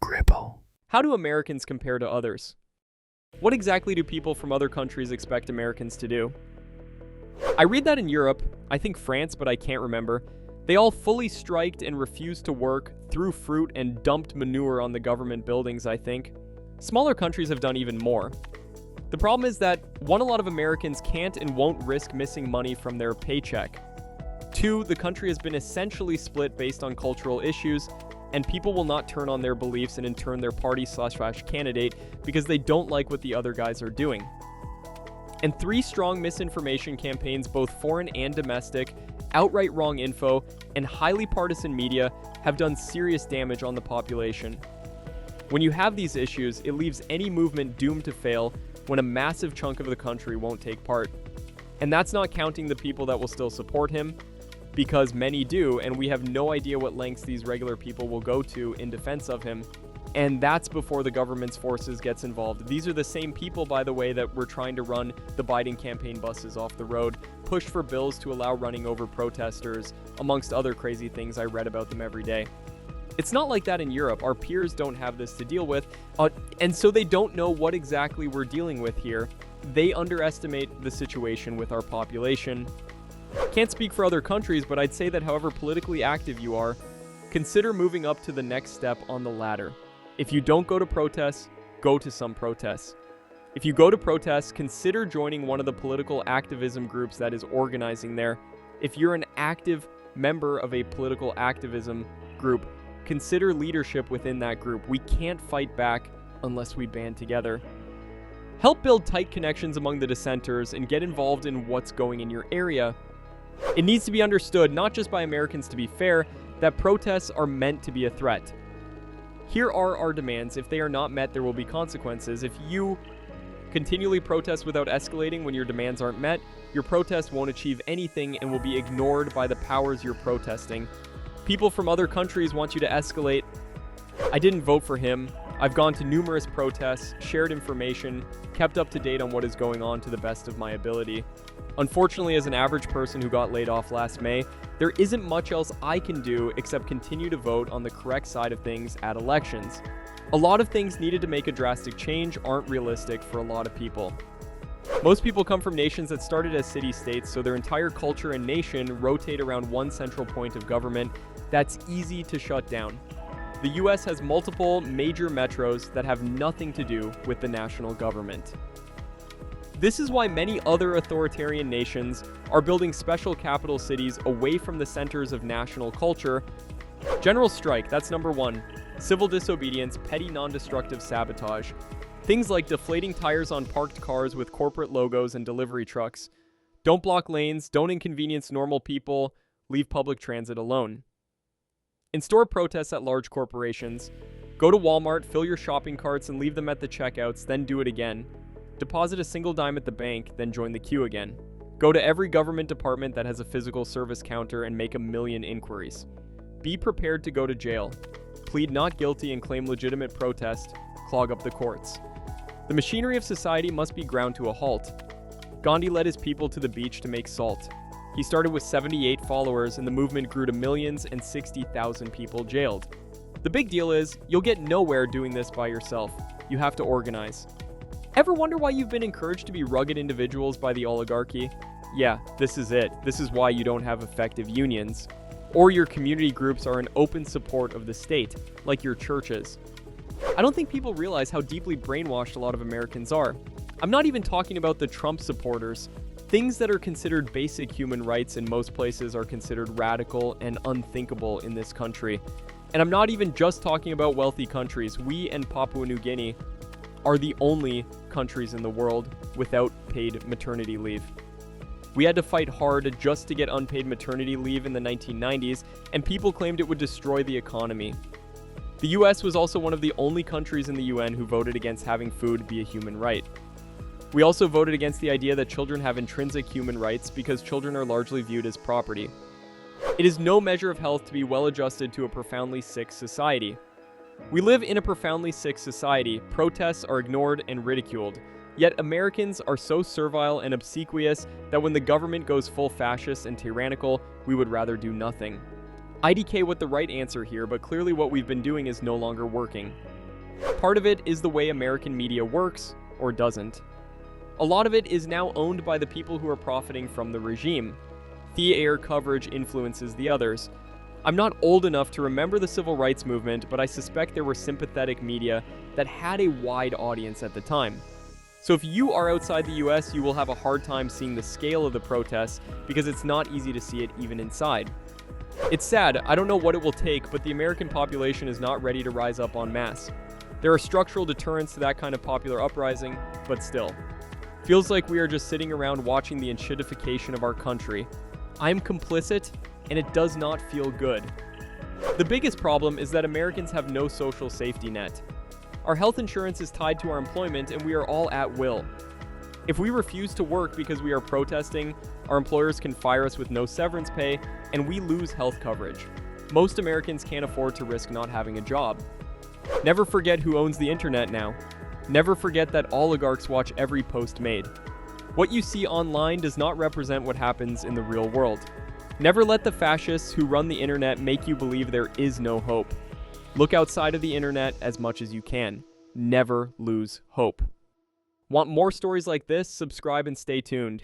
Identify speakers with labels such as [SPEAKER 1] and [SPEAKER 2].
[SPEAKER 1] Gribble.
[SPEAKER 2] How do Americans compare to others? What exactly do people from other countries expect Americans to do? I read that in Europe, I think France, but I can't remember, they all fully striked and refused to work, threw fruit, and dumped manure on the government buildings, I think. Smaller countries have done even more. The problem is that, one, a lot of Americans can't and won't risk missing money from their paycheck. Two, the country has been essentially split based on cultural issues, and people will not turn on their beliefs and in turn their party/candidate because they don't like what the other guys are doing. And three, strong misinformation campaigns, both foreign and domestic, outright wrong info, and highly partisan media have done serious damage on the population. When you have these issues, it leaves any movement doomed to fail when a massive chunk of the country won't take part. And that's not counting the people that will still support him, because many do, and we have no idea what lengths these regular people will go to in defense of him. And that's before the government's forces gets involved. These are the same people, by the way, that were trying to run the Biden campaign buses off the road, pushed for bills to allow running over protesters, amongst other crazy things. I read about them every day. It's not like that in Europe. Our peers don't have this to deal with, and so they don't know what exactly we're dealing with here. They underestimate the situation with our population. Can't speak for other countries, but I'd say that however politically active you are, consider moving up to the next step on the ladder. If you don't go to protests, go to some protests. If you go to protests, consider joining one of the political activism groups that is organizing there. If you're an active member of a political activism group, consider leadership within that group. We can't fight back unless we band together. Help build tight connections among the dissenters and get involved in what's going in your area. It needs to be understood, not just by Americans to be fair, that protests are meant to be a threat. Here are our demands. If they are not met, there will be consequences. If you continually protest without escalating when your demands aren't met, your protest won't achieve anything and will be ignored by the powers you're protesting. People from other countries want you to escalate. I didn't vote for him. I've gone to numerous protests, shared information, kept up to date on what is going on to the best of my ability. Unfortunately, as an average person who got laid off last May, there isn't much else I can do except continue to vote on the correct side of things at elections. A lot of things needed to make a drastic change aren't realistic for a lot of people. Most people come from nations that started as city-states, so their entire culture and nation rotate around one central point of government that's easy to shut down. The US has multiple major metros that have nothing to do with the national government. This is why many other authoritarian nations are building special capital cities away from the centers of national culture. General strike, that's number one. Civil disobedience, petty non-destructive sabotage. Things like deflating tires on parked cars with corporate logos and delivery trucks. Don't block lanes, don't inconvenience normal people, leave public transit alone. In-store protests at large corporations. Go to Walmart, fill your shopping carts and leave them at the checkouts, then do it again. Deposit a single dime at the bank, then join the queue again. Go to every government department that has a physical service counter and make 1 million inquiries. Be prepared to go to jail. Plead not guilty and claim legitimate protest. Clog up the courts. The machinery of society must be ground to a halt. Gandhi led his people to the beach to make salt. He started with 78 followers and the movement grew to millions and 60,000 people jailed. The big deal is, you'll get nowhere doing this by yourself. You have to organize. Ever wonder why you've been encouraged to be rugged individuals by the oligarchy? Yeah, this is it. This is why you don't have effective unions. Or your community groups are in open support of the state, like your churches. I don't think people realize how deeply brainwashed a lot of Americans are. I'm not even talking about the Trump supporters. Things that are considered basic human rights in most places are considered radical and unthinkable in this country. And I'm not even just talking about wealthy countries. We and Papua New Guinea are the only countries in the world without paid maternity leave. We had to fight hard just to get unpaid maternity leave in the 1990s, and people claimed it would destroy the economy. The US was also one of the only countries in the UN who voted against having food be a human right. We also voted against the idea that children have intrinsic human rights because children are largely viewed as property. It is no measure of health to be well adjusted to a profoundly sick society. We live in a profoundly sick society. Protests are ignored and ridiculed. Yet Americans are so servile and obsequious that when the government goes full fascist and tyrannical, we would rather do nothing. IDK what the right answer here, but clearly what we've been doing is no longer working. Part of it is the way American media works, or doesn't. A lot of it is now owned by the people who are profiting from the regime. The air coverage influences the others. I'm not old enough to remember the civil rights movement, but I suspect there were sympathetic media that had a wide audience at the time. So if you are outside the US, you will have a hard time seeing the scale of the protests because it's not easy to see it even inside. It's sad, I don't know what it will take, but the American population is not ready to rise up en masse. There are structural deterrents to that kind of popular uprising, but still. Feels like we are just sitting around watching the enshittification of our country. I'm complicit, and it does not feel good. The biggest problem is that Americans have no social safety net. Our health insurance is tied to our employment, and we are all at will. If we refuse to work because we are protesting, our employers can fire us with no severance pay, and we lose health coverage. Most Americans can't afford to risk not having a job. Never forget who owns the internet now. Never forget that oligarchs watch every post made. What you see online does not represent what happens in the real world. Never let the fascists who run the internet make you believe there is no hope. Look outside of the internet as much as you can. Never lose hope. Want more stories like this? Subscribe and stay tuned.